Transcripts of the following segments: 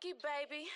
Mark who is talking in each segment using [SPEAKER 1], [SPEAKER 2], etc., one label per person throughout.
[SPEAKER 1] Frankie, baby.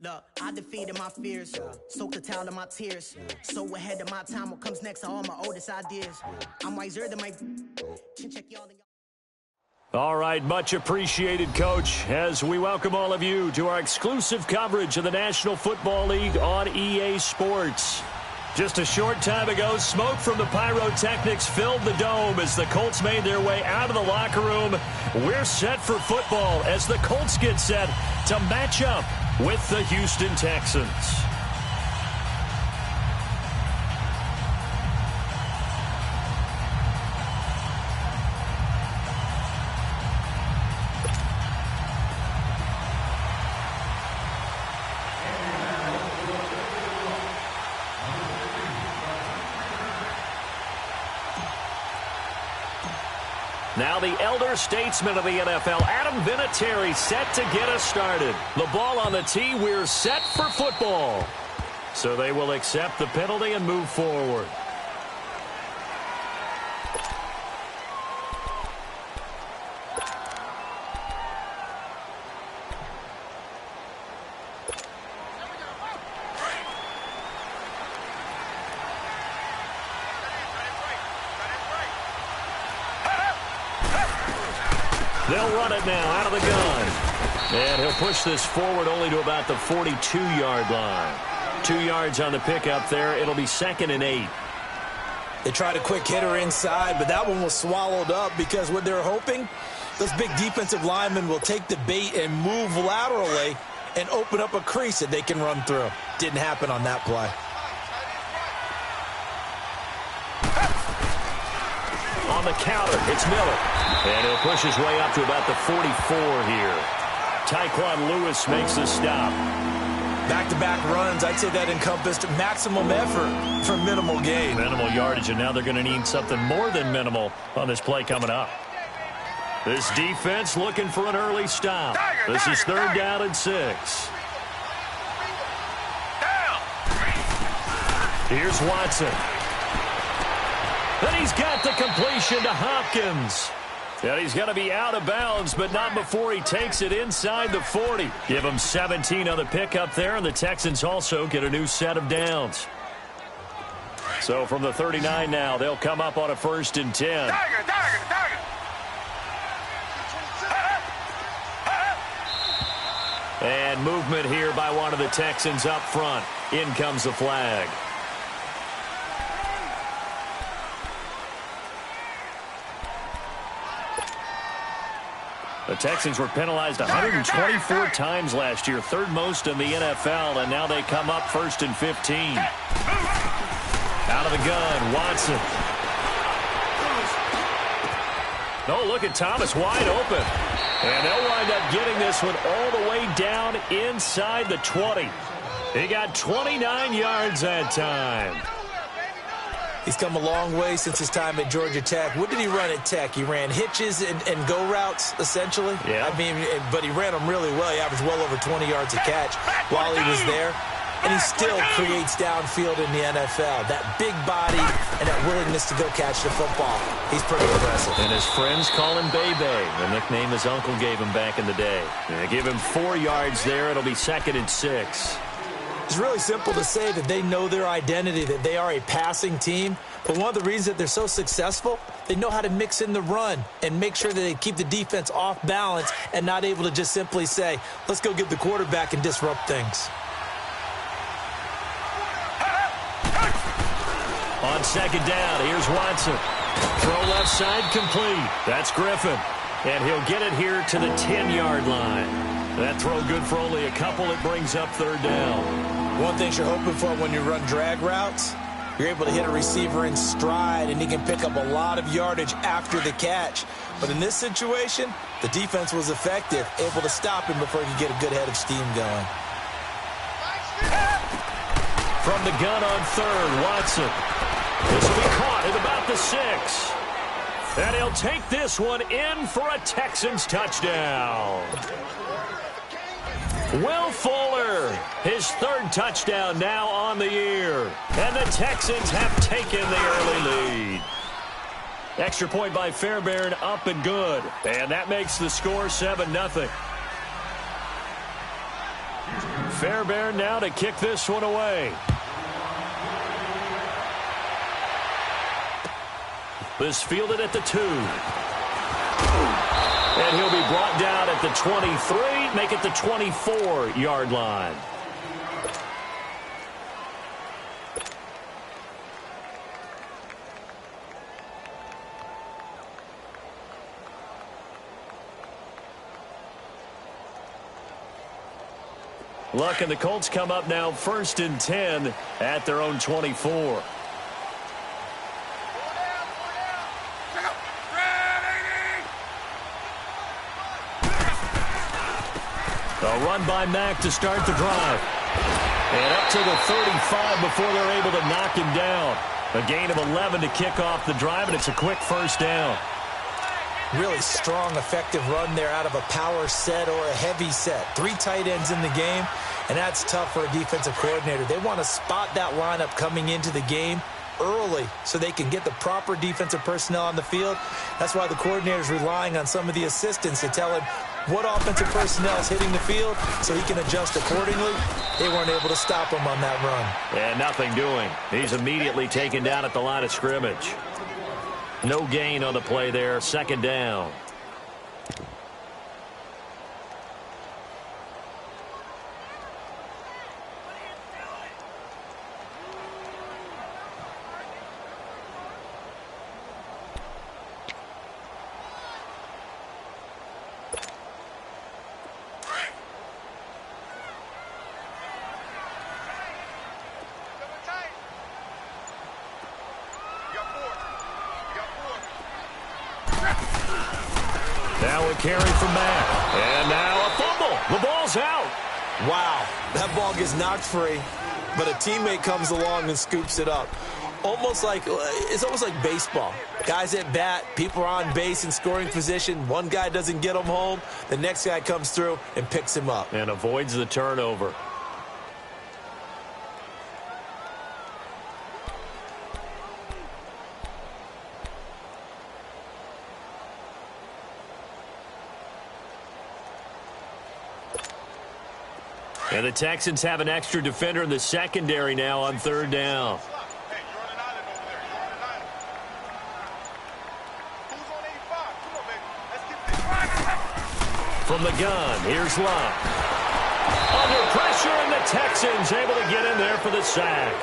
[SPEAKER 2] Look, I defeated my fears, soaked the towel in my tears. So ahead of my time, what comes next are all my oldest ideas. I'm wiser than my check y'all.
[SPEAKER 3] All right, much appreciated, Coach, as we welcome all of you to our exclusive coverage of the National Football League on EA Sports. Just a short time ago, smoke from the pyrotechnics filled the dome as the Colts made their way out of the locker room. We're set for football as the Colts get set to match up with the Houston Texans. Now the elder statesman of the NFL, Adam Vinatieri, set to get us started. The ball on the tee, we're set for football. So they will accept the penalty and move forward. They'll run it now out of the gun. And he'll push this forward only to about the 42-yard line. 2 yards on the pickup there. It'll be 2nd and 8.
[SPEAKER 4] They tried a quick hitter inside, but that one was swallowed up because what they're hoping, those big defensive linemen will take the bait and move laterally and open up a crease that they can run through. Didn't happen on that play.
[SPEAKER 3] On the counter, it's Miller. And he'll push his way up to about the 44 here. Tyquan Lewis makes the stop.
[SPEAKER 4] Back-to-back runs, I'd say that encompassed maximum effort for minimal gain.
[SPEAKER 3] Minimal yardage, and now they're going to need something more than minimal on this play coming up. This defense looking for an early stop. This is 3rd down and 6. Here's Watson. And he's got the completion to Hopkins. And he's going to be out of bounds, but not before he takes it inside the 40. Give him 17 on the pickup there, and the Texans also get a new set of downs. So from the 39 now, they'll come up on a 1st and 10. And movement here by one of the Texans up front. In comes the flag. The Texans were penalized 124 times last year, 3rd most in the NFL, and now they come up 1st and 15. Out of the gun, Watson. Oh, look at Thomas wide open. And they'll wind up getting this one all the way down inside the 20. He got 29 yards that time.
[SPEAKER 4] He's come a long way since his time at Georgia Tech. What did he run at Tech? He ran hitches and go routes, essentially.
[SPEAKER 3] Yeah.
[SPEAKER 4] I mean, but he ran them really well. He averaged well over 20 yards a catch while he was there. And he still creates downfield in the NFL. That big body and that willingness to go catch the football. He's pretty impressive.
[SPEAKER 3] And his friends call him Bebe, the nickname his uncle gave him back in the day. They give him 4 yards there. It'll be 2nd and 6.
[SPEAKER 4] It's really simple to say that they know their identity, that they are a passing team. But one of the reasons that they're so successful, they know how to mix in the run and make sure that they keep the defense off balance and not able to just simply say, let's go get the quarterback and disrupt things.
[SPEAKER 3] On 2nd down, here's Watson. Throw left side complete. That's Griffin. And he'll get it here to the 10-yard line. That throw good for only a couple. It brings up third down.
[SPEAKER 4] One thing you're hoping for when you run drag routes, you're able to hit a receiver in stride, and he can pick up a lot of yardage after the catch. But in this situation, the defense was effective, able to stop him before he could get a good head of steam going.
[SPEAKER 3] From the gun on third, Watson. This will be caught at about the 6. And he'll take this one in for a Texans touchdown. Will Fuller, his third touchdown now on the year. And the Texans have taken the early lead. Extra point by Fairbairn, up and good. And that makes the score 7-0. Fairbairn now to kick this one away. This fielded at the 2. And he'll be brought down at the 23, make it the 24-yard line. Luck and the Colts come up now 1st and 10 at their own 24. A run by Mack to start the drive. And up to the 35 before they're able to knock him down. A gain of 11 to kick off the drive, and it's a quick first down.
[SPEAKER 4] Really strong, effective run there out of a power set or a heavy set. 3 tight ends in the game, and that's tough for a defensive coordinator. They want to spot that lineup coming into the game early so they can get the proper defensive personnel on the field. That's why the coordinator is relying on some of the assistants to tell him what offensive personnel is hitting the field so he can adjust accordingly. They weren't able to stop him on that run.
[SPEAKER 3] And nothing doing. He's immediately taken down at the line of scrimmage. No gain on the play there. 2nd down. Now a carry from Mack. And now a fumble. The ball's out.
[SPEAKER 4] Wow, that ball gets knocked free, but a teammate comes along and scoops it up. It's almost like baseball. Guys at bat, people are on base in scoring position. One guy doesn't get him home. The next guy comes through and picks him up.
[SPEAKER 3] And avoids the turnover. And the Texans have an extra defender in the secondary now on 3rd down. From the gun, here's Locke. Under pressure, and the Texans able to get in there for the sack.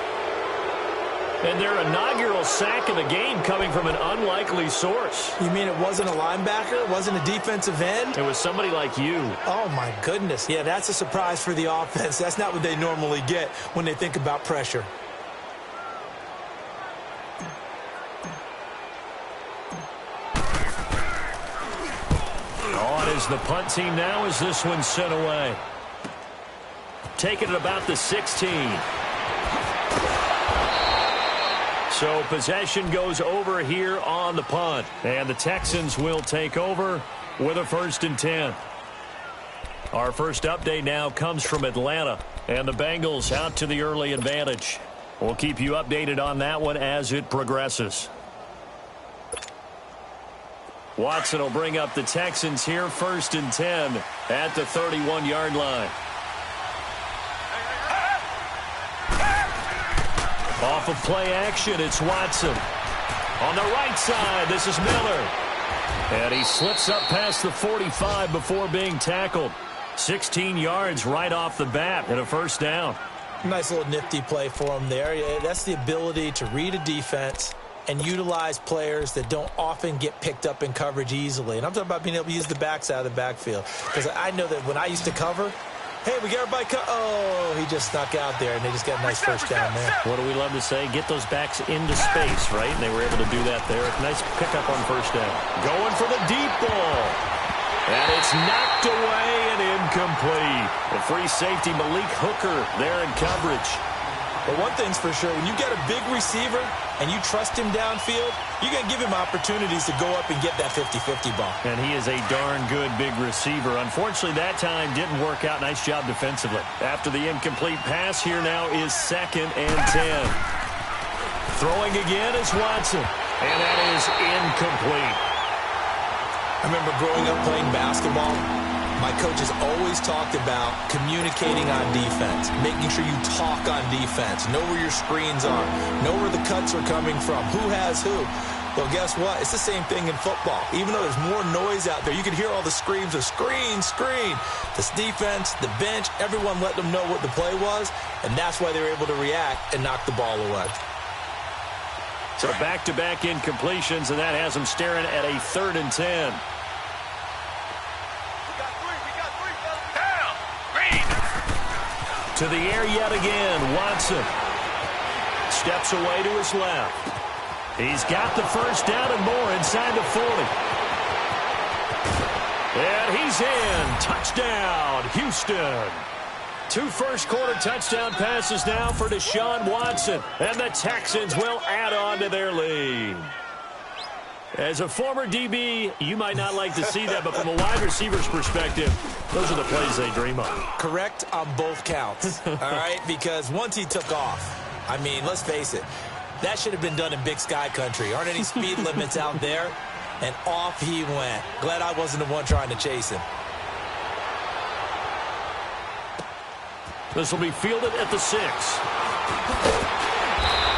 [SPEAKER 3] And their inaugural sack of the game coming from an unlikely source.
[SPEAKER 4] You mean it wasn't a linebacker? It wasn't a defensive end?
[SPEAKER 3] It was somebody like you.
[SPEAKER 4] Oh, my goodness. Yeah, that's a surprise for the offense. That's not what they normally get when they think about pressure.
[SPEAKER 3] On is the punt team now as this one's sent away. Taking it about the 16. So possession goes over here on the punt. And the Texans will take over with a 1st and 10. Our first update now comes from Atlanta. And the Bengals out to the early advantage. We'll keep you updated on that one as it progresses. Watson will bring up the Texans here, 1st and 10 at the 31-yard line. Off of play action, it's Watson. On the right side, this is Miller. And he slips up past the 45 before being tackled. 16 yards right off the bat and a 1st down.
[SPEAKER 4] Nice little nifty play for him there. That's the ability to read a defense and utilize players that don't often get picked up in coverage easily. And I'm talking about being able to use the backside of the backfield. Because I know that when I used to cover, hey, we got everybody oh, he just snuck out there, and they just got a nice first down there.
[SPEAKER 3] What do we love to say? Get those backs into space, right? And they were able to do that there. Nice pickup on first down. Going for the deep ball. And it's knocked away and incomplete. The free safety, Malik Hooker, there in coverage.
[SPEAKER 4] But one thing's for sure, when you got a big receiver and you trust him downfield, you're going to give him opportunities to go up and get that 50-50 ball.
[SPEAKER 3] And he is a darn good big receiver. Unfortunately, that time didn't work out. Nice job defensively. After the incomplete pass, here now is 2nd and 10. Throwing again is Watson. And that is incomplete.
[SPEAKER 4] I remember growing up playing basketball, my coaches always talked about communicating on defense, making sure you talk on defense, know where your screens are, know where the cuts are coming from, who has who. Well, guess what? It's the same thing in football. Even though there's more noise out there, you can hear all the screams of screen, screen. This defense, the bench, everyone let them know what the play was, and that's why they were able to react and knock the ball away.
[SPEAKER 3] So back-to-back incompletions, and that has them staring at a 3rd and 10. To the air yet again, Watson steps away to his left. He's got the first down and more inside the 40. And he's in. Touchdown, Houston. 2 first-quarter touchdown passes now for Deshaun Watson. And the Texans will add on to their lead. As a former DB, you might not like to see that, but from a wide receiver's perspective, those are the plays they dream of.
[SPEAKER 4] Correct on both counts, all right? Because once he took off, I mean, let's face it, that should have been done in Big Sky Country. Aren't any speed limits out there? And off he went. Glad I wasn't the one trying to chase him.
[SPEAKER 3] This will be fielded at the 6.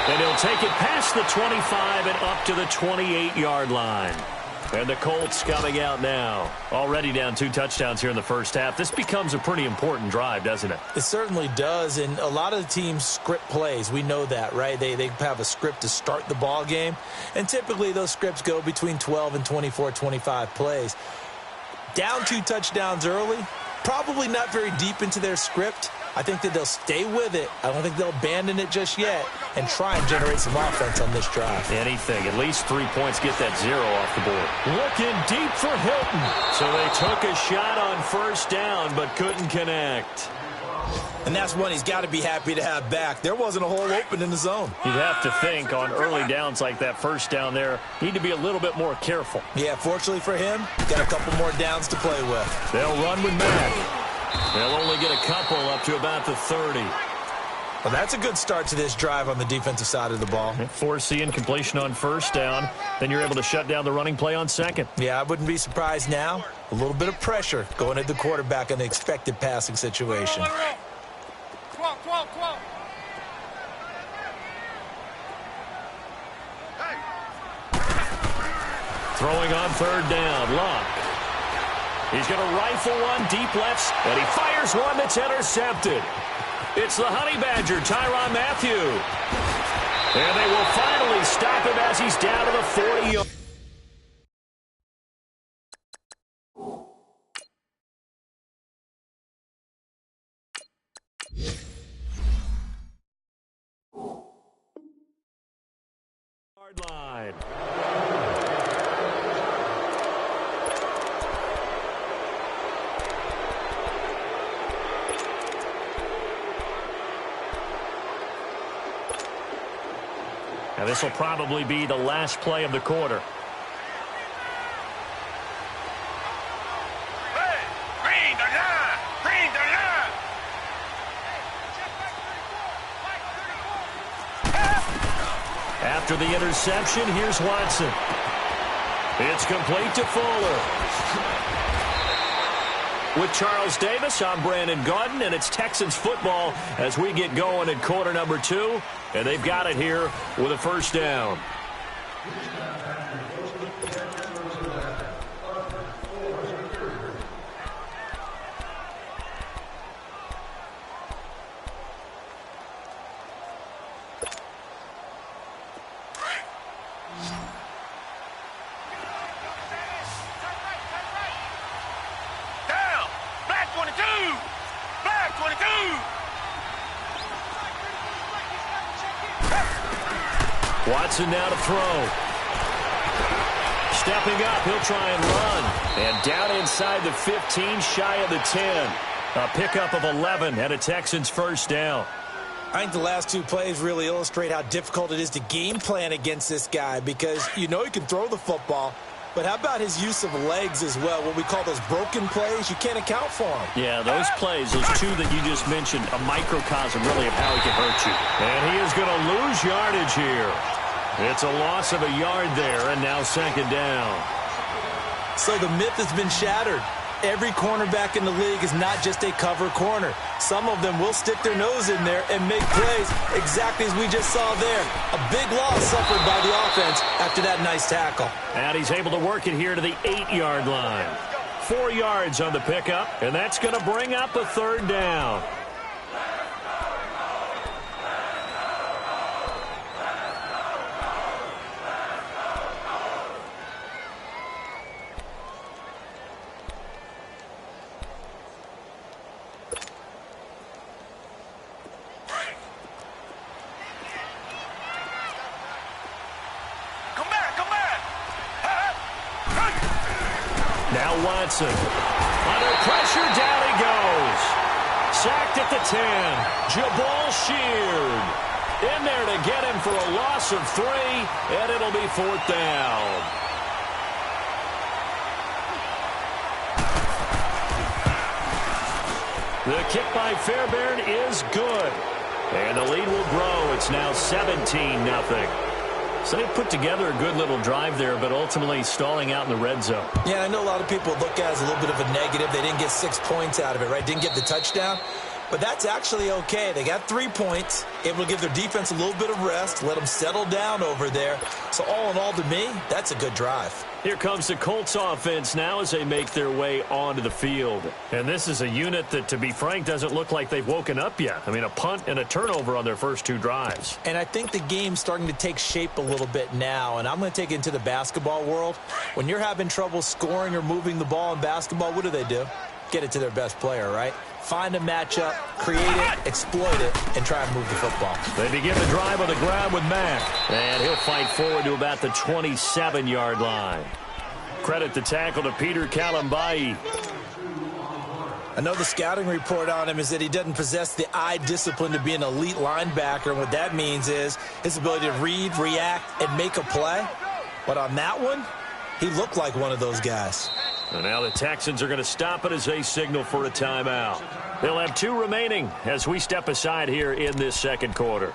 [SPEAKER 3] And he'll take it past the 25 and up to the 28-yard line. And the Colts coming out now. Already down 2 touchdowns here in the first half. This becomes a pretty important drive, doesn't it?
[SPEAKER 4] It certainly does. And a lot of the teams script plays. We know that, right? They have a script to start the ball game. And typically those scripts go between 12 and 24, 25 plays. Down 2 touchdowns early. Probably not very deep into their script. I think that they'll stay with it. I don't think they'll abandon it just yet and try and generate some offense on this drive.
[SPEAKER 3] Anything. At least 3 points. Get that 0 off the board. Looking deep for Hilton. So they took a shot on first down but couldn't connect.
[SPEAKER 4] And that's one he's got to be happy to have back. There wasn't a hole open in the zone.
[SPEAKER 3] You'd have to think on early downs like that first down there, need to be a little bit more careful.
[SPEAKER 4] Yeah, fortunately for him, got a couple more downs to play with.
[SPEAKER 3] They'll run with Mack. They'll only get a couple up to about the 30.
[SPEAKER 4] Well, that's a good start to this drive on the defensive side of the ball.
[SPEAKER 3] Force the incompletion on first down. Then you're able to shut down the running play on second.
[SPEAKER 4] Yeah, I wouldn't be surprised now. A little bit of pressure going at the quarterback in the expected passing situation.
[SPEAKER 3] Throwing on third down, Luck. He's going to rifle one deep left, and he fires one that's intercepted. It's the Honey Badger, Tyrann Mathieu. And they will finally stop him as he's down to the 40-yard. Line. Now this will probably be the last play of the quarter. After the interception, here's Watson. It's complete to Fuller. With Charles Davis, I'm Brandon Gaudin, and it's Texans football as we get going in quarter number 2. And they've got it here with a first down. Watson now to throw. Stepping up, he'll try and run. And down inside the 15, shy of the 10. A pickup of 11 and a Texans first down.
[SPEAKER 4] I think the last two plays really illustrate how difficult it is to game plan against this guy because you know he can throw the football, but how about his use of legs as well? What we call those broken plays, you can't account for them.
[SPEAKER 3] Yeah, those plays, those two that you just mentioned, a microcosm really of how he can hurt you. And he is going to lose yardage here. It's a loss of a yard there, and now second down.
[SPEAKER 4] So the myth has been shattered. Every cornerback in the league is not just a cover corner. Some of them will stick their nose in there and make plays exactly as we just saw there. A big loss suffered by the offense after that nice tackle.
[SPEAKER 3] And he's able to work it here to the 8-yard line. 4 yards on the pickup, and that's going to bring up a third down. Watson. Under pressure, down he goes. Sacked at the 10. Jabal Sheard in there to get him for a loss of 3, and it'll be fourth down. The kick by Fairbairn is good. And the lead will grow. It's now 17-0. So they put together a good little drive there, but ultimately stalling out in the red zone.
[SPEAKER 4] Yeah, I know a lot of people look at it as a little bit of a negative. They didn't get 6 points out of it, right? Didn't get the touchdown. But that's actually okay. They got 3 points, able to give their defense a little bit of rest, let them settle down over there. So all in all, to me, that's a good drive.
[SPEAKER 3] Here comes the Colts offense now as they make their way onto the field. And this is a unit that, to be frank, doesn't look like they've woken up yet. I mean, a punt and a turnover on their first 2 drives.
[SPEAKER 4] And I think the game's starting to take shape a little bit now. And I'm going to take it into the basketball world. When you're having trouble scoring or moving the ball in basketball, what do? Get it to their best player, right? Find a matchup, create it, exploit it, and try and move the football.
[SPEAKER 3] They begin the drive on the ground with Mack. And he'll fight forward to about the 27-yard line. Credit the tackle to Peter Kalambai.
[SPEAKER 4] I know the scouting report on him is that he doesn't possess the eye discipline to be an elite linebacker. And what that means is his ability to read, react, and make a play. But on that one, he looked like one of those guys.
[SPEAKER 3] And now the Texans are going to stop it as they signal for a timeout. They'll have 2 remaining as we step aside here in this second quarter.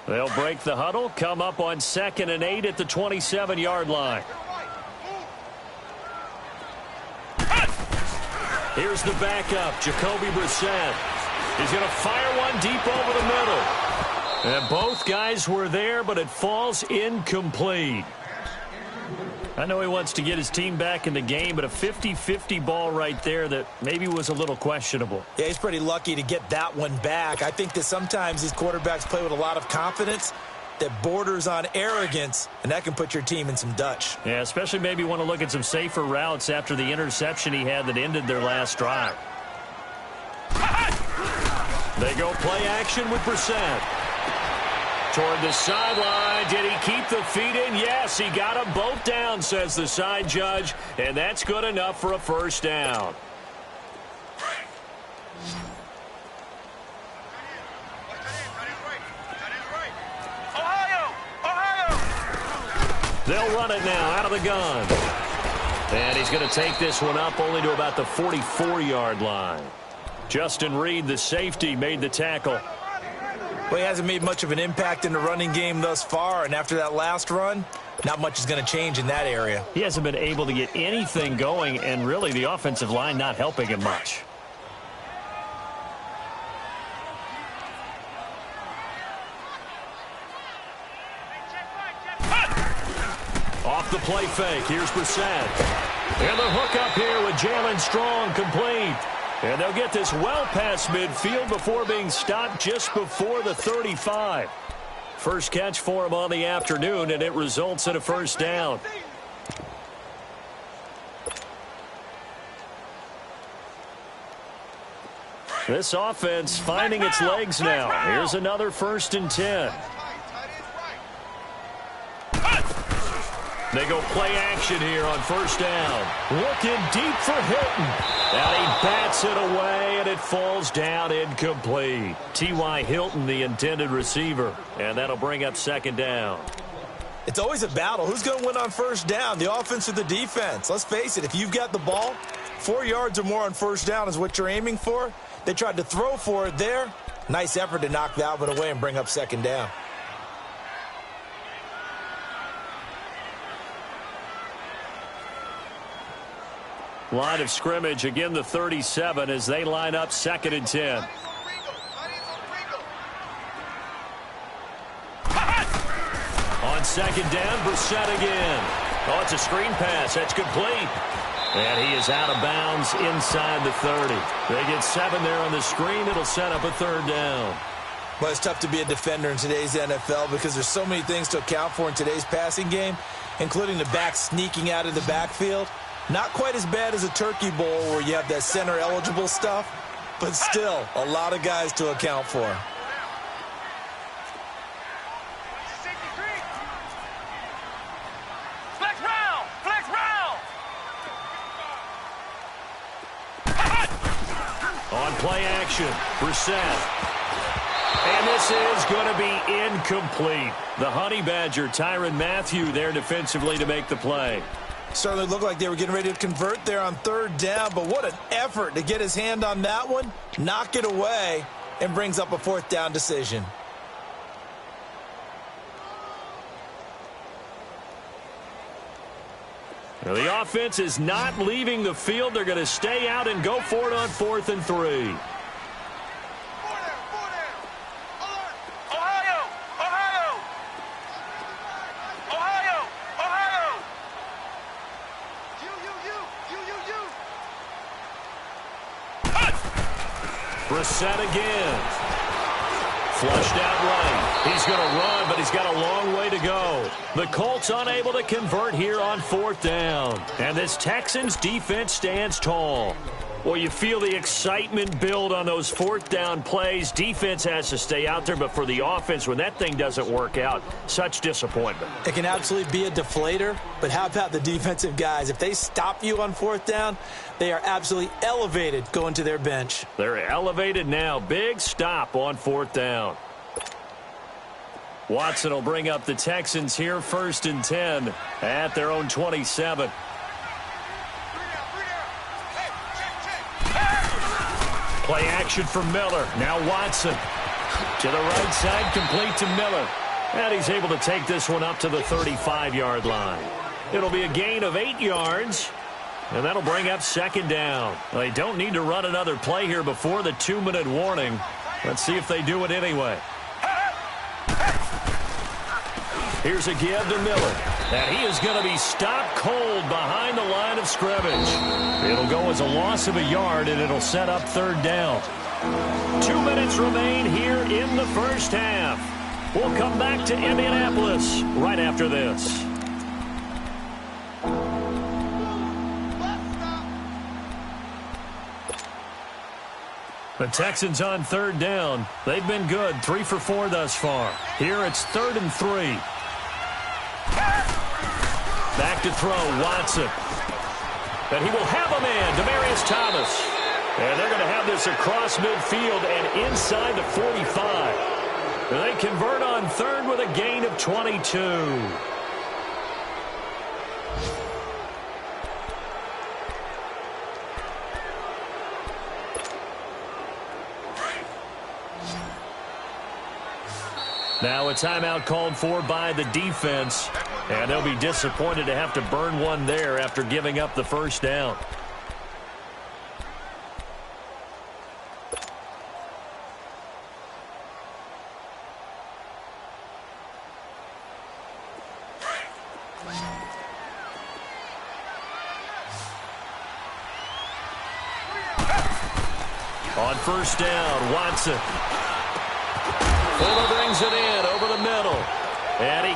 [SPEAKER 3] They'll break the huddle, come up on 2nd and 8 at the 27-yard line. Here's the backup, Jacoby Brissett. He's going to fire one deep over the middle. And both guys were there, but it falls incomplete. I know he wants to get his team back in the game, but a 50-50 ball right there that maybe was a little questionable.
[SPEAKER 4] Yeah, he's pretty lucky to get that one back. I think that sometimes these quarterbacks play with a lot of confidence that borders on arrogance, and that can put your team in some Dutch.
[SPEAKER 3] Yeah, especially maybe want to look at some safer routes after the interception he had that ended their last drive. They go play action with Brissett. Toward the sideline. Did he keep the feet in? Yes, he got them both down, says the side judge, and that's good enough for a first down. They'll run it now out of the gun. And he's going to take this one up only to about the 44-yard line. Justin Reed, the safety, made the tackle.
[SPEAKER 4] Well, he hasn't made much of an impact in the running game thus far, and after that last run, not much is going to change in that area.
[SPEAKER 3] He hasn't been able to get anything going, and really the offensive line not helping him much. Off the play fake, here's Brissett. And the hook up here with Jalen Strong, complete. And they'll get this well past midfield before being stopped just before the 35. First catch for him on the afternoon, and it results in a first down. This offense finding its legs now. Here's another 1st and 10. They go play action here on 1st down. Looking deep for Hilton. And he bats it away, and it falls down incomplete. T.Y. Hilton, the intended receiver. And that'll bring up 2nd down.
[SPEAKER 4] It's always a battle. Who's going to win on 1st down, the offense or the defense? Let's face it, if you've got the ball, 4 yards or more on 1st down is what you're aiming for. They tried to throw for it there. Nice effort to knock that one away and bring up 2nd down.
[SPEAKER 3] Line of scrimmage, again the 37 as they line up 2nd and 10. On 2nd down, Brissett again. Oh, it's a screen pass. That's complete. And he is out of bounds inside the 30. They get 7 there on the screen. It'll set up a 3rd down.
[SPEAKER 4] Well, it's tough to be a defender in today's NFL because there's so many things to account for in today's passing game, including the back sneaking out of the backfield. Not quite as bad as a turkey bowl where you have that center-eligible stuff, but still a lot of guys to account for.
[SPEAKER 1] Flex round! Flex round!
[SPEAKER 3] On play action, Brissett. And this is going to be incomplete. The Honey Badger, Tyrann Mathieu, there defensively to make the play.
[SPEAKER 4] Certainly looked like they were getting ready to convert there on 3rd down, but what an effort to get his hand on that one, knock it away, and brings up a 4th down decision.
[SPEAKER 3] Now, the offense is not leaving the field. They're going to stay out and go for it on 4th and 3. Brissett again. Flushed out right. He's going to run, but he's got a long way to go. The Colts unable to convert here on 4th down. And this Texans defense stands tall. Well, you feel the excitement build on those 4th down plays. Defense has to stay out there, but for the offense, when that thing doesn't work out, such disappointment.
[SPEAKER 4] It can absolutely be a deflator, but how about the defensive guys? If they stop you on 4th down, they are absolutely elevated going to their bench.
[SPEAKER 3] They're elevated now. Big stop on 4th down. Watson will bring up the Texans here, 1st and 10 at their own 27. Play action for Miller. Now Watson. To the right side, complete to Miller. And he's able to take this one up to the 35-yard line. It'll be a gain of 8 yards. And that'll bring up 2nd down. They don't need to run another play here before the 2-minute warning. Let's see if they do it anyway. Here's a give to Miller. And he is going to be stopped cold behind the line of scrimmage. It'll go as a loss of a yard, and it'll set up 3rd down. 2 minutes remain here in the first half. We'll come back to Indianapolis right after this. The Texans on 3rd down. They've been good, 3 for 4 thus far. Here it's 3rd and 3. Back to throw, Watson. And he will have a man, Demaryius Thomas. And they're going to have this across midfield and inside the 45. And they convert on 3rd with a gain of 22. Now a timeout called for by the defense, and they'll be disappointed to have to burn one there after giving up the 1st down. On 1st down, Watson. Fuller brings it in over the middle.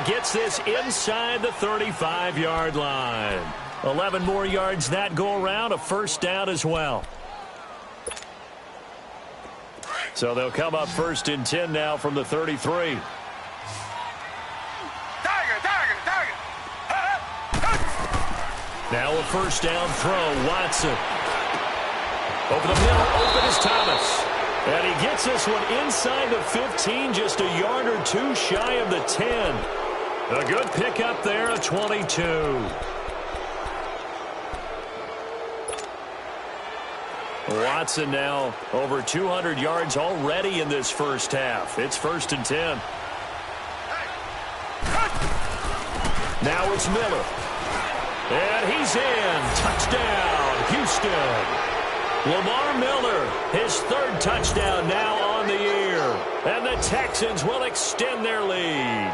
[SPEAKER 3] gets this inside the 35-yard line. 11 more yards that go around, a first down as well. So they'll come up 1st and 10 now from the 33. Now a first down throw, Watson. Over the middle, open is Thomas. And he gets this one inside the 15, just a yard or two shy of the 10. A good pickup there, a 22. Watson now over 200 yards already in this first half. It's 1st and 10. Now it's Miller. And he's in. Touchdown, Houston. Lamar Miller, his 3rd touchdown now on the year. And the Texans will extend their lead.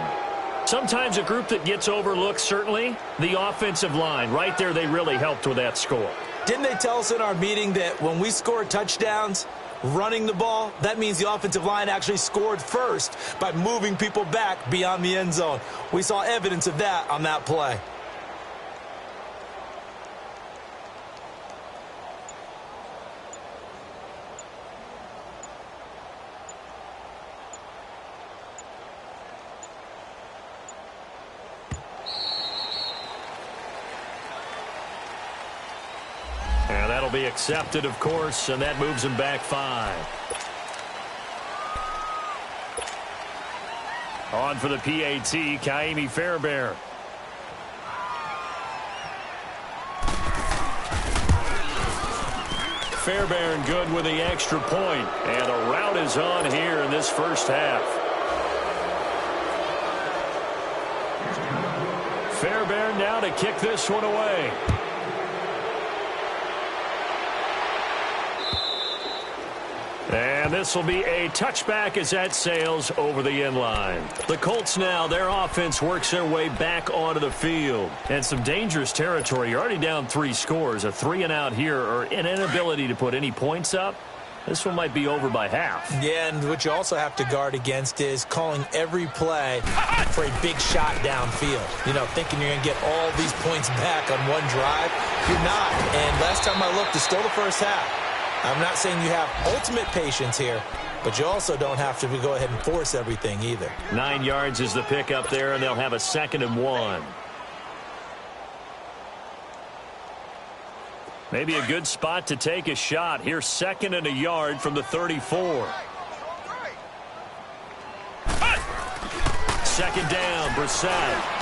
[SPEAKER 3] Sometimes a group that gets overlooked, certainly, the offensive line. Right there, they really helped with that score.
[SPEAKER 4] Didn't they tell us in our meeting that when we score touchdowns running the ball, that means the offensive line actually scored first by moving people back beyond the end zone? We saw evidence of that on that play.
[SPEAKER 3] And that'll be accepted, of course, and that moves him back 5. On for the PAT, Kaimi Fairbairn. Fairbairn good with the extra point, and a rout is on here in this first half. Fairbairn now to kick this one away. And this will be a touchback as that sails over the end line. The Colts now, their offense works their way back onto the field. And some dangerous territory. You're already down 3 scores. A 3-and-out here, or an inability to put any points up. This one might be over by half.
[SPEAKER 4] Yeah, and what you also have to guard against is calling every play for a big shot downfield. You know, thinking you're going to get all these points back on one drive. You're not. And last time I looked, it's still the first half. I'm not saying you have ultimate patience here, but you also don't have to go ahead and force everything either.
[SPEAKER 3] 9 yards is the pickup there, and they'll have a 2nd and 1. Maybe a good spot to take a shot. Here's 2nd and a yard from the 34. 2nd down, Brissett.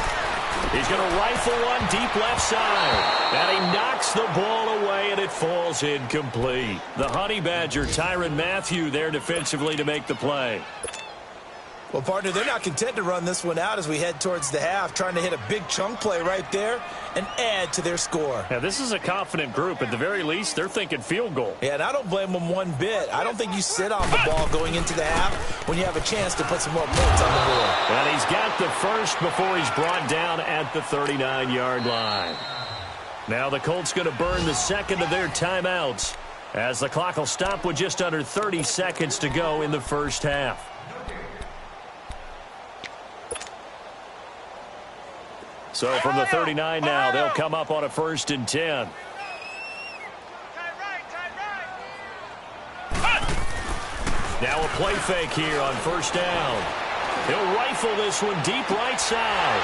[SPEAKER 3] He's going to rifle one deep left side. And he knocks the ball away, and it falls incomplete. The Honey Badger, Tyrann Mathieu, there defensively to make the play.
[SPEAKER 4] Well, partner, they're not content to run this one out as we head towards the half, trying to hit a big chunk play right there and add to their score.
[SPEAKER 3] Now, this is a confident group. At the very least, they're thinking field goal.
[SPEAKER 4] Yeah, and I don't blame them one bit. I don't think you sit on the ball going into the half when you have a chance to put some more points on the board.
[SPEAKER 3] And he's got the first before he's brought down at the 39-yard line. Now the Colts going to burn the 2nd of their timeouts as the clock will stop with just under 30 seconds to go in the first half. So from the 39 now, they'll come up on a 1st and 10. Now a play fake here on 1st down. He'll rifle this one deep right side.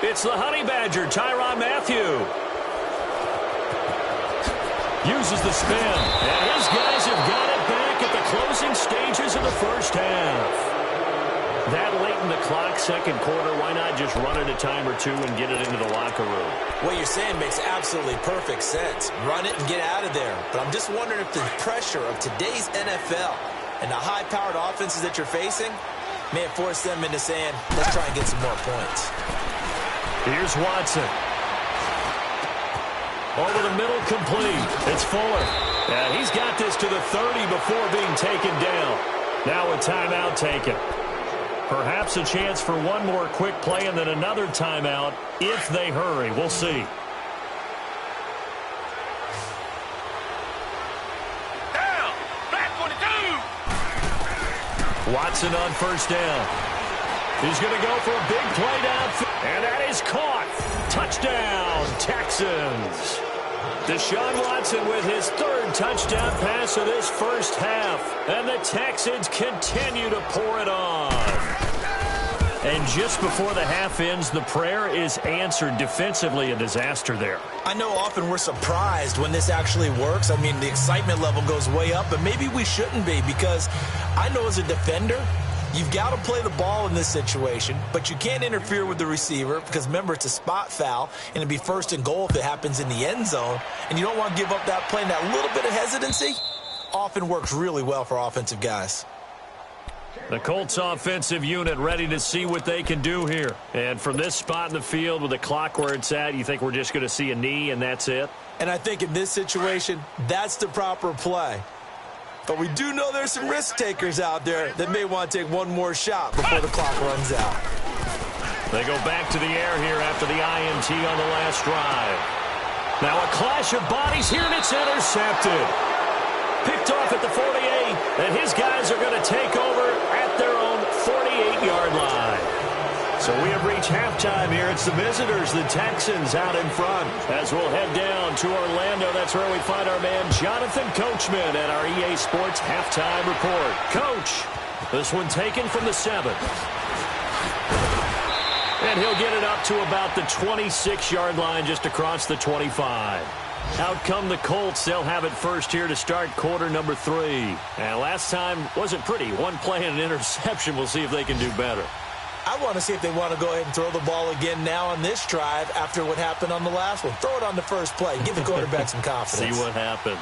[SPEAKER 3] It's the Honey Badger, Tyrann Mathieu. Uses the spin, and his guys have got it back at the closing stages of the first half. That late in the clock, 2nd quarter, why not just run it a time or two and get it into the locker room?
[SPEAKER 4] What you're saying makes absolutely perfect sense. Run it and get out of there. But I'm just wondering if the pressure of today's NFL and the high-powered offenses that you're facing may have forced them into saying, let's try and get some more points.
[SPEAKER 3] Here's Watson. Over the middle, complete. It's Fuller. And he's got this to the 30 before being taken down. Now a timeout taken. Perhaps a chance for one more quick play and then another timeout if they hurry. We'll see.
[SPEAKER 1] Down. Black 22.
[SPEAKER 3] Watson on 1st down. He's going to go for a big play downfield, and that is caught. Touchdown, Texans. Deshaun Watson with his third touchdown pass of this first half. And the Texans continue to pour it on. And just before the half ends, the prayer is answered. Defensively, a disaster there.
[SPEAKER 4] I know often we're surprised when this actually works. I mean, the excitement level goes way up, but maybe we shouldn't be, because I know as a defender, you've got to play the ball in this situation, but you can't interfere with the receiver because, remember, it's a spot foul, and it'd be first and goal if it happens in the end zone, and you don't want to give up that play. And that little bit of hesitancy often works really well for offensive guys.
[SPEAKER 3] The Colts offensive unit ready to see what they can do here. And from this spot in the field with the clock where it's at, you think we're just going to see a knee and that's it?
[SPEAKER 4] And I think in this situation, that's the proper play. But we do know there's some risk takers out there that may want to take one more shot before the clock runs out.
[SPEAKER 3] They go back to the air here after the INT on the last drive. Now a clash of bodies here, and it's intercepted. Picked off at the 48, and his guys are going to take over at their own 48-yard line. So we have reached halftime here. It's the visitors, the Texans, out in front. As we'll head down to Orlando, that's where we find our man Jonathan Coachman at our EA Sports Halftime Report. Coach, this one taken from the 7th. And he'll get it up to about the 26-yard line, just across the 25. Out come the Colts. They'll have it first here to start quarter number 3. And last time wasn't pretty. One play and an interception. We'll see if they can do better.
[SPEAKER 4] I want to see if they want to go ahead and throw the ball again now on this drive after what happened on the last one. Throw it on the first play. Give the quarterback some confidence.
[SPEAKER 3] See what happens.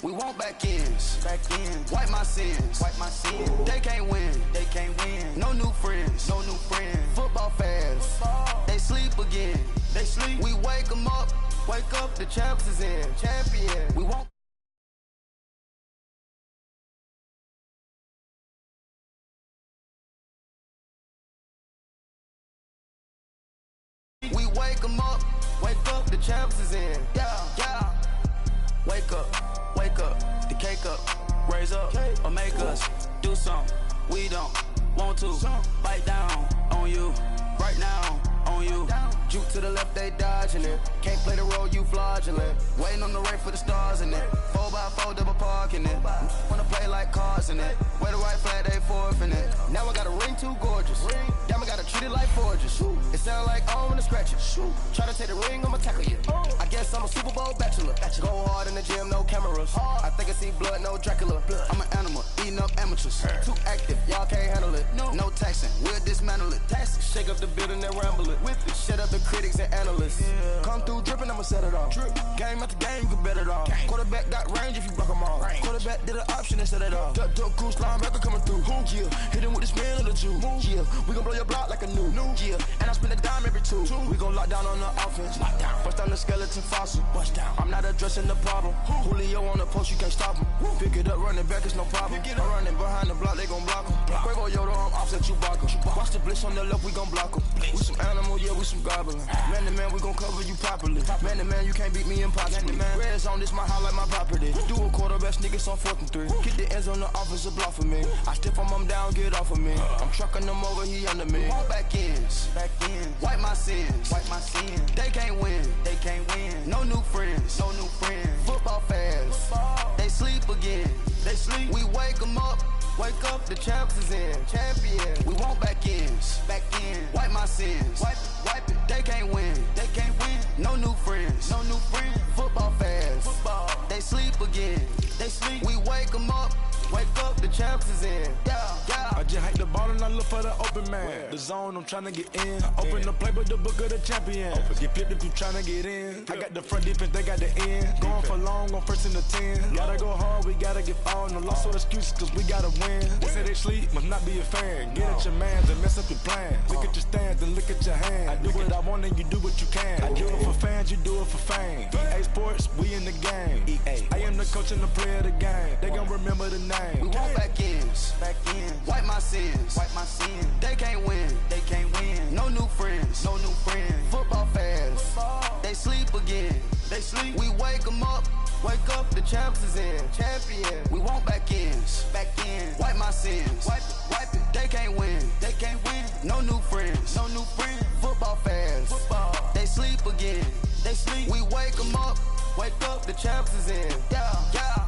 [SPEAKER 5] We want back ends. Wipe my sins. They can't win. No new friends. Football fans. They sleep again. We wake them up. Wake up, the champs is in. Champion. We want. We wake them up. Wake up, the champs is in. Yeah. Wake up. The cake up. Raise up. Or make us do something we don't want to. Bite down on you. Right now on you. Juke to the left, they dodging it. Can't play the role, you fraudulent. Waiting on the right for the stars in it. 4x4 double parking it. Wanna play like cars in it. Wear the right flag, they forfeiting it. Now I got a ring too gorgeous. Damn, I gotta treat it like forges. It sound like I'm gonna scratch it. Try to take the ring, I'ma tackle you. I guess I'm a Super Bowl bachelor. Go hard in the gym, no cameras. I think I see blood, no Dracula. I'm an animal, eating up amateurs. Too active, y'all can't handle it. No taxing, we'll dismantle it. Shake up the building and ramble it. Shut up the critics and analysts. Come through dripping, I'ma set it off. Game after game, you can bet it off. Quarterback got range if you block them all. Quarterback did an option and set it off. Duck goose linebacker coming through. Yeah, hit him with this man on the Jew. Yeah, we gon' blow your block like a new. Yeah, and I spend a dime every two. We gon' lock down on the offense. Bust down the skeleton fossil. I'm not addressing the problem. Julio on the post, you can't stop him. Pick it up, running back, it's no problem. I'm running behind the block, they gon' block him. Quavo Yoda, I'm offset Chewbacca. Watch the blitz on the left, we gon' block him. We some animal, yeah, we some goblin. Man to man, we gon' cover you properly. Man to man, you can't beat me impossibly. Red zone, this my highlight, my property. Do a quarterback, niggas on 4th and 3. Get the ends on the offensive block for me. I step on him down, get off of me. I'm trucking them over, he under me. Want back ends. Wipe my sins. They can't win. new friends, no new friends. Football fans, they sleep again. They sleep. We wake them up. Wake up, the champs is in. Champion. We want back ins. Back in. Wipe my sins. Wipe it. They can't win. They can't win. No new friends. No new friends. Football fans. Football. They sleep again. They sleep. We wake them up. Wake up, the champs is in. Yeah, yeah.
[SPEAKER 6] I just hike the ball and I look for the open man. Where? The zone, I'm trying to get in. I open the playbook, the book of the champion. Get flipped if you trying to get in. I got the front defense, they got the end. Going for long, on first and the 10. Gotta go hard, we gotta get all. No loss or excuses, cause we gotta win. They say they sleep, must not be a fan. Get at your mans and mess up your plans. Look at your stands and look at your hands. I do what I want and you do what you can. I do it for fans, you do it for fame. EA Sports, we in the game. EA. I am the coach and the player of the game. They gon' remember the name.
[SPEAKER 5] We want back ins. Back ins. Wipe my sins. Wipe my sins. They can't win. They can't win. No new friends. No new friends. Football fans. Football. They sleep again. They sleep. We wake them up. Wake up, the champs is in. Champion. We want back ins. Back in. Wipe my sins. Wipe it. They can't win. They can't win. No new friends. No new friends. Football fans. Football. They sleep again. They sleep. We wake them up. Wake up, the champs is in. Yeah, yeah.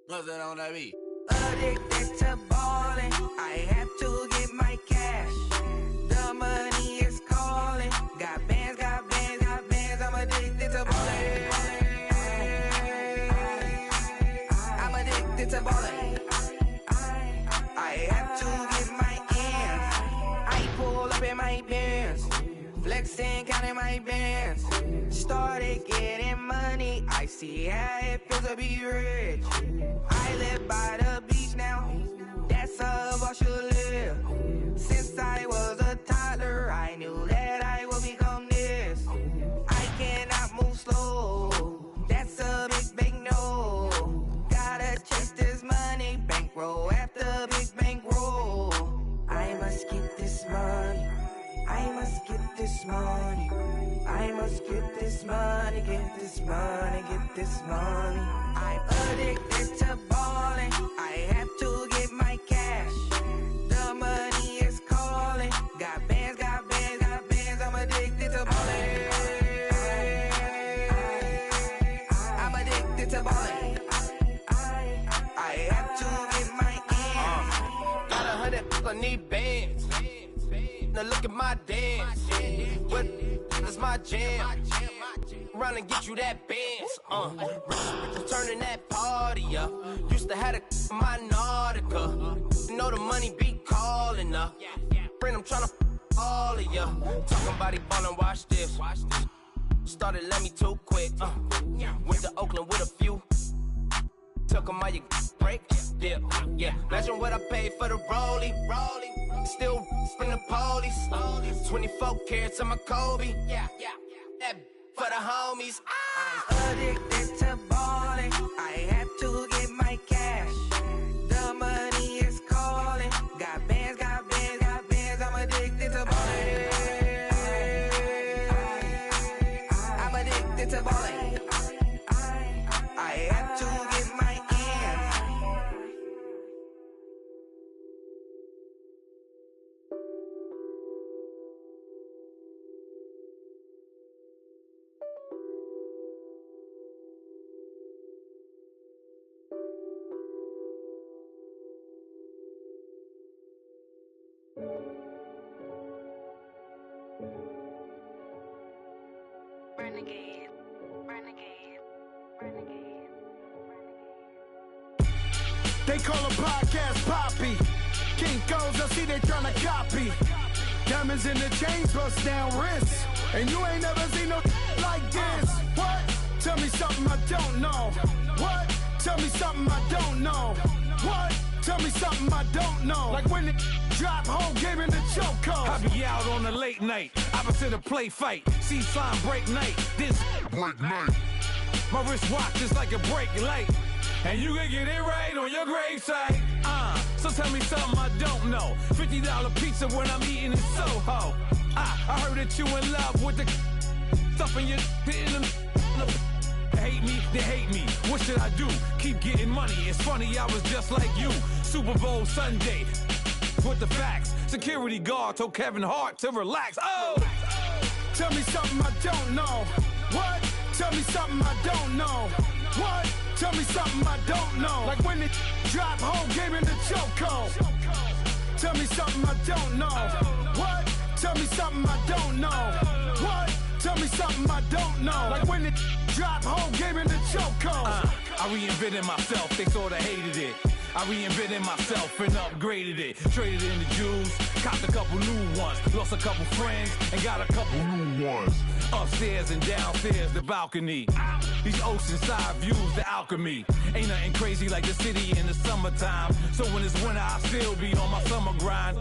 [SPEAKER 7] Nothing on that beat.
[SPEAKER 8] Addicted to ballin', I have to get my cash. The money is calling. Got bands, got bands, got bands. I'm addicted to ballin'. I'm addicted to ballin'. I have to get my ends. I pull up in my bands, flexing, counting my bands. Started getting money. I see how it feels to be rich. I live by the beach now, that's how I should live. Since I was a toddler, I knew that I would become this. I cannot move slow, that's a big no. Gotta chase this money, bankroll after big bankroll. I must get this money, I must get this money. I must get this money, get this money, get this money. I'm addicted to ballin', I have to get my cash. The money is calling. Got bands, got bands, got bands. I'm addicted to ballin'. I'm addicted to ballin'. I have to get my ends.
[SPEAKER 7] Got 100, I need bands. Now look at my dance. What is my jam? Run and get you that bands. Turning that party up. Used to have a my Nautica. You know the money be calling up. Friend, I'm tryna all of ya. Talking about it ballin', watch this. Started let me too quick. Went to Oakland with a few. Took 'em all you break. Yeah. Imagine what I paid for the rollie. Still from the police. 24 carats on my Kobe. That for the homies.
[SPEAKER 8] I'm addicted to ballin'. I have to get my cash. The money is calling. Got bands, got bands, got bands. I'm addicted to ballin'. I'm addicted to ballin'. I have to get my ends.
[SPEAKER 9] Renegade, renegade, renegade,
[SPEAKER 10] They call a podcast Poppy. Kinkos, I see they tryna copy. Diamonds in the chains, bust down wrists. And you ain't never seen no like this. What? Tell me something I don't know. What? Tell me something I don't know. What? Tell me something I don't know. Like when the drop, whole game in the chokehold.
[SPEAKER 11] I be out on a late night, opposite a play fight. See slime break night, this break night. My wrist watch is like a break light. And you can get it right on your gravesite. So tell me something I don't know. $50 pizza when I'm eating in Soho. I heard that you in love with the stuff in your in them. Hate me, they hate me. What should I do? Keep getting money. It's funny, I was just like you. Super Bowl Sunday with the facts. Security guard told Kevin Hart to relax. Oh!
[SPEAKER 10] Tell me something I don't know. What? Tell me something I don't know. What? Tell me something I don't know. Like when it drop whole game in the chokehold. Tell me something I don't know. What? Tell me something I don't know. What? Tell me something I don't know. Like when it drop whole game in the chokehold.
[SPEAKER 11] I reinvented myself, they sorta hated it. I reinvented myself and upgraded it. Traded in the Jews, copped a couple new ones. Lost a couple friends and got a couple new ones. Upstairs and downstairs, the balcony. These oceanside views, the alchemy. Ain't nothing crazy like the city in the summertime. So when it's winter, I still be on my summer grind.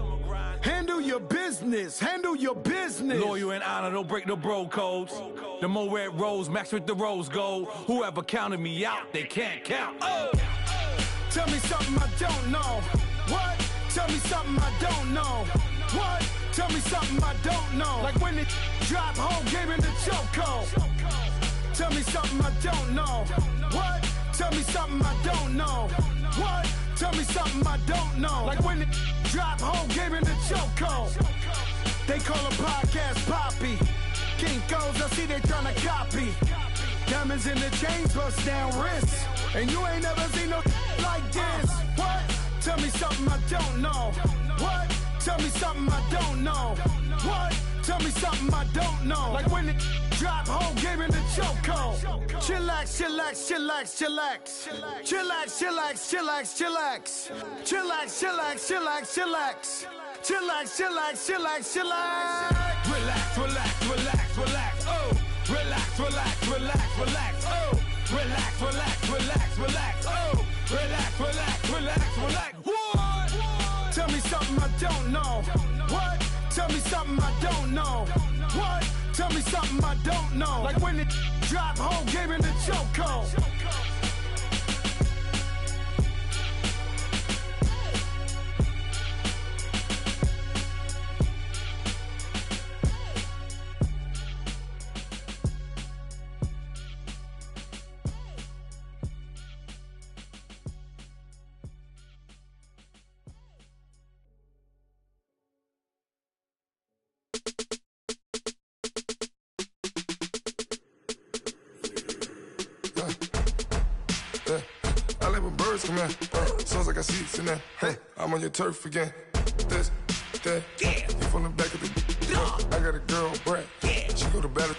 [SPEAKER 10] Handle your business, handle your business.
[SPEAKER 11] Loyal and honor, don't break the bro codes. The more red rose, max with the rose gold. Whoever counted me out, they can't count. Oh!
[SPEAKER 10] Tell me something I don't know. What? Tell me something I don't know. What? Tell me something I don't know. Like when it drop whole game in the chokehold. Tell me something I don't know. What? Tell me something I don't know. What? Tell me something I don't know. Like when it drop whole game in the chokehold. They call a podcast Poppy. Kinkos, I see they tryna copy. Diamonds in the chains, bust down wrists. And you ain't never seen no like this. What? Tell me something I don't know. What? Tell me something I don't know. What? Tell me something I don't know. Like when it drop whole game in the chokehold. Chillax, chillax, chillax, chillax. Chillax, chillax, chillax, chillax. Chillax, chillax, chillax, chillax. Chillax, chillax, chillax, chillax.
[SPEAKER 11] Relax, relax, relax, relax. Oh! Relax, relax, relax, relax. Oh! Relax, relax, relax, relax. Oh! Relax, relax, relax, relax. What?
[SPEAKER 10] Tell me something I don't know. What? Tell me something I don't know. What? Tell me something I don't know. Like when it drop whole game in the chokehold.
[SPEAKER 12] Come here, sounds like I see seats in there. Hey, I'm on your turf again. This, that, yeah. You from the back of the. I got a girl, Brad. Yeah. She go to battle.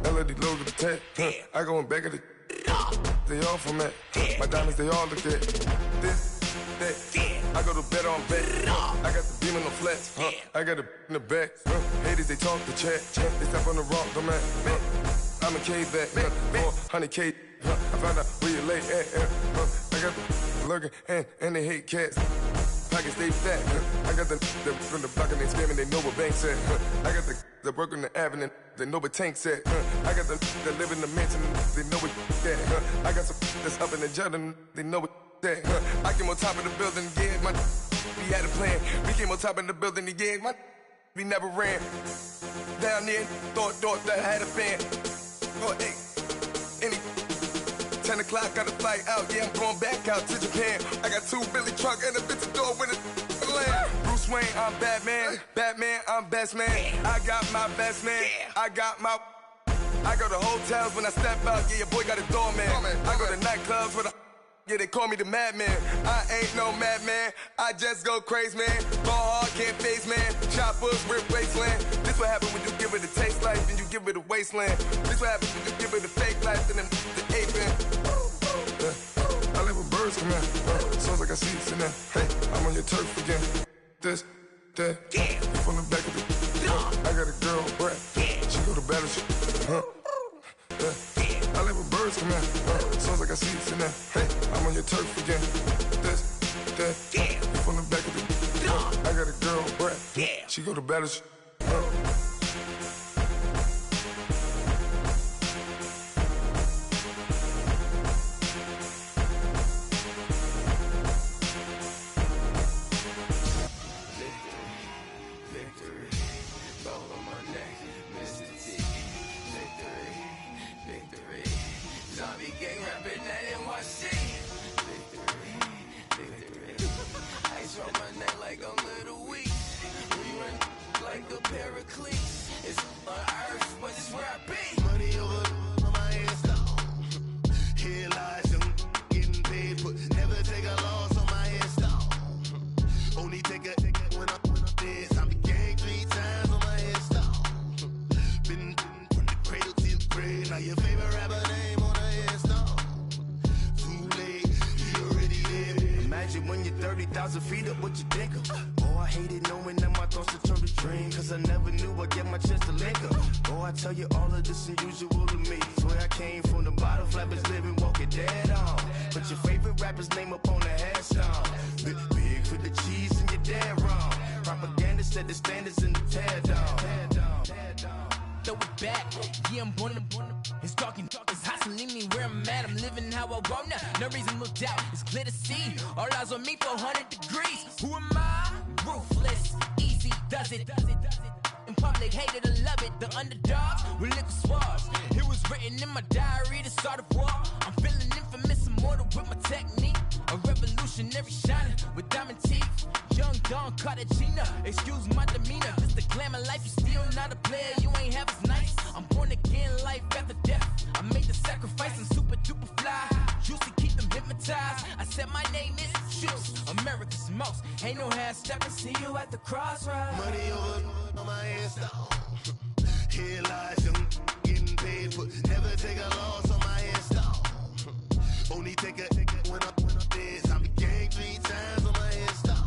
[SPEAKER 12] LED logo the tag. Yeah. I go in back of the. They all from that. Yeah. My diamonds, they all look at. This, that. Yeah. I go to bet on bet. I got the beam on the flats. I got it in the back. Haters, they talk the chat. They step on the rock, don't man. I'm a cave back. 400K. I found out where you lay at. I got the lurking and they hate cats. Pockets stay fat. I got the from the block and they screaming, they know what banks at. I got the work on the avenue, they know what tanks at. I got the that live in the mansion, they know what that. I got some that's up in the Jordan, they know what that. I came on top of the building, yeah, my we had a plan. We came on top of the building, yeah, my we never ran. Down there, thought that I had a fan. Oh, hey, any 10 o'clock, got a flight out, yeah, I'm going back out to Japan. I got 2 Billy truck and a bitch door with a land. Bruce Wayne, I'm Batman. Batman, I'm best man. I got my best man. I got my. I go to hotels when I step out, yeah, your boy got a doorman. I go to nightclubs with a. Yeah, they call me the madman. I ain't no madman. I just go crazy, man. Ball hard, can't face, man. Choppers, rip wasteland. This what happen when you give it a taste life and you give it a wasteland. This what happen when you give it a fake life and then the ape in. I live with birds come in. Sounds like I see seats in there. Hey, I'm on your turf again. This, that. Yeah. You from the back of the. I got a girl, Brad. Yeah. She go to battle. I live with birds come in. Sounds like I see seats in there. Hey, I'm on your turf again. This, that. Yeah. You from the back of the. I got a girl, Brad. Yeah. She go to battle.
[SPEAKER 5] 1,000 feet up, what you think of? Oh, I hated knowing that my thoughts would turn to dream, cause I never knew I'd get my chance to link up. Oh, I tell you all of this unusual to me. Swear I came from the bottom, flappers living, walking dead on. But your favorite rapper's name up on the headstone. Big for the cheese and you're dead wrong. Propaganda set the standards in the tear down.
[SPEAKER 13] Throw it back, yeah, I'm born to it's talking, it's hustling me where I'm at. I'm living how I want now. No reason to look doubt, it's clear to see. All eyes on me for 100 degrees. Who am I? Ruthless, easy, does it. In public, hated or love it. The underdogs with liquid swabs. It was written in my diary to start a war. I'm feeling infamous, immortal with my technique. A revolutionary shining with diamond teeth. Young Don Cartagena, excuse my demeanor. Just the glamour life, you still not a player, you ain't half as nice. I'm born again, life after death. I made the sacrifice, I'm super duper fly. Used to keep them hypnotized. I said my name is Juice, America's most. Ain't no half stepping, see you at the crossroads.
[SPEAKER 5] Money over on my headstone. Here lies young, getting paid for. Never take a loss on my headstone. Only take a when I'm dead. I be gang 3 times on my headstone.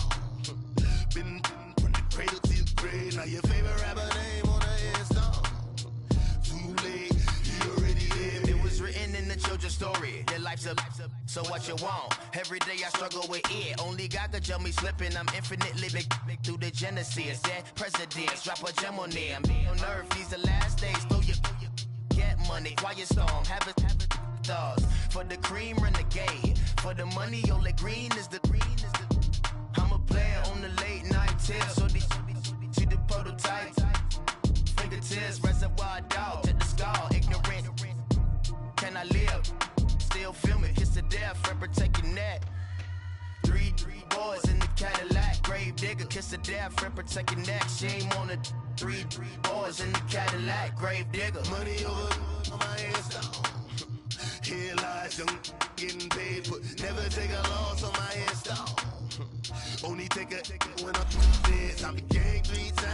[SPEAKER 5] Been from the cradle to the grave. Now your favorite rapper name on the headstone. Too late, you already lived. It was written in the children's story. Your life's a so what you want. Every day I struggle with it. Only God could tell me slipping. I'm infinitely big through the genesis. Dead presidents, drop a gem on them. On earth, these the last days. Throw your get money, quiet storm. Have it stars. For the cream, renegade. For the money, only green is the I'm a player on the late night tips. So they see the prototype. Fingertips, reservoir dog. Check the skull, ignorant. Can I live? Still film it, kiss to death, friend protect your neck. 3 boys in the Cadillac, grave digger, kiss to death, friend protect your neck. Shame on the 3 boys in the Cadillac, grave digger. Money over on my headstone. Here lies young, getting paid for. Never take a loss on my headstone. Only take a when I'm dead. I be gang 3 times.